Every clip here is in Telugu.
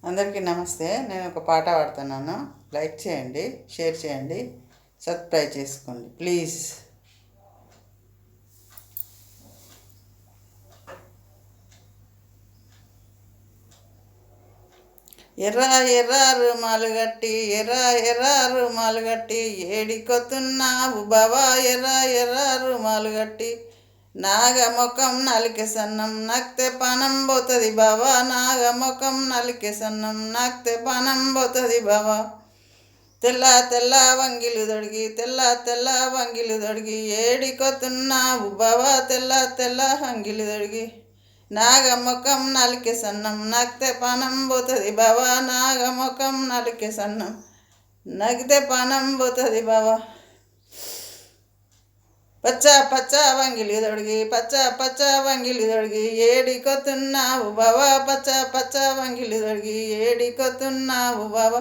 అందరికీ నమస్తే. నేను ఒక పాట పాడుతున్నాను. లైక్ చేయండి, షేర్ చేయండి, సబ్స్క్రైబ్ చేసుకోండి ప్లీజ్. ఎర్ర ఎర్ర రుమాలు గట్టి ఏడికొతున్నావు బావా, ఎర్ర ఎర్ర రుమాలు గట్టి నాగముఖం నలికే సన్నం నక్తే పానం పోతుంది బావా, నాగముఖం నలికే సన్నం నక్తే పానం పోతుంది బావా. తెల్ల తెల్ల వంగిలు దొడిగి ఏడికొతున్నావు బావా, తెల్ల తెల్ల వంగిలు దొడిగి నాగముఖం నలికే సన్నం నక్తే పానం పోతుంది బావా, నాగముఖం నలికే సన్నం నగితే పానం పోతుంది బావా. పచ్చ పచ్చ వంగిలి దొడిగి ఏడికొతున్నావు బావా, పచ్చ పచ్చ వంగిలి దొడిగి ఏడికొతున్నావు బావా,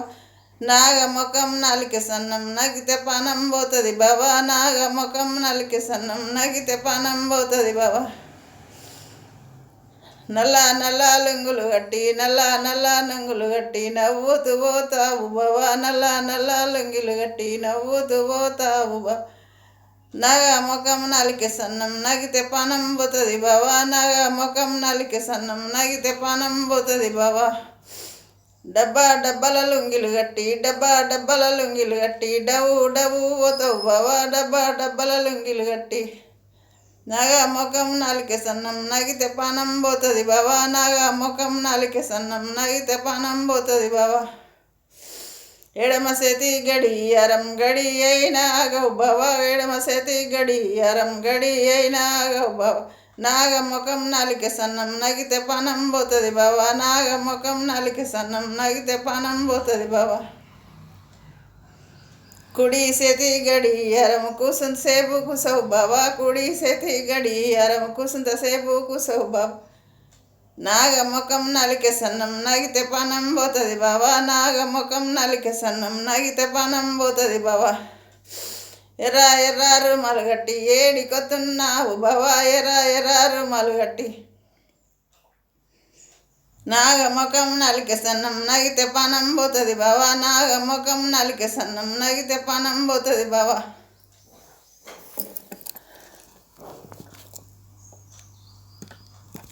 నాగముఖం నలికే సన్నం నగితే పానం పోతుంది బావా, నాగముఖం నలికే సన్నం నగితే పానం పోతుంది బావా. నల్ల నల్ల లుంగులు గట్టి నవ్వుతూ పోతావు బావా, నల్ల నల్ల లుంగిలు గట్టి నవ్వుతూ పోతావు బావా, నాగముఖం నలికే సన్నం నగితే పానం పోతుంది బావా, నాగముఖం నలికే సన్నం నగితే పానం పోతుంది బావా. డబ్బాల లుంగిలు గట్టి డవ్వు పోతావు బావా, డబ్బాల లుంగిలు గట్టి నాగముఖం నలికే సన్నం నగితే పానం పోతుంది బావా, నాగముఖం నలికే సన్నం నగితే పానం పోతుంది బావా. ఎడమ చేతి గడియారం గడి అయినా ఆగవు బావా, ఎడమ చేతి గడియారం గడి అయినా ఆగవు బావా, నాగముఖం నలికే సన్నం నగితే పానం పోతుంది బావా, నాగముఖం నలికే సన్నం నగితే పానం పోతుంది బావా. కుడి చేతి గడియారం కూసుంతసేపు కూసవు బావా, కుడి చేతి గడియారం కూసుంతసేపు కూసవు బావా, నాగముఖం నలికే సన్నం నగితే పానం పోతుంది బావా, నాగముఖం నలికే సన్నం నగితే పానం పోతుంది బావా. ఎర్ర ఎర్ర రుమాలు గట్టి ఏడికొతున్నావు బావా, ఎర్ర ఎర్ర రుమాలు గట్టి నాగముఖం నలికే సన్నం నగితే పానం పోతుంది బావా, నాగముఖం నలికే సన్నం నగితే పానం పోతుంది బావా.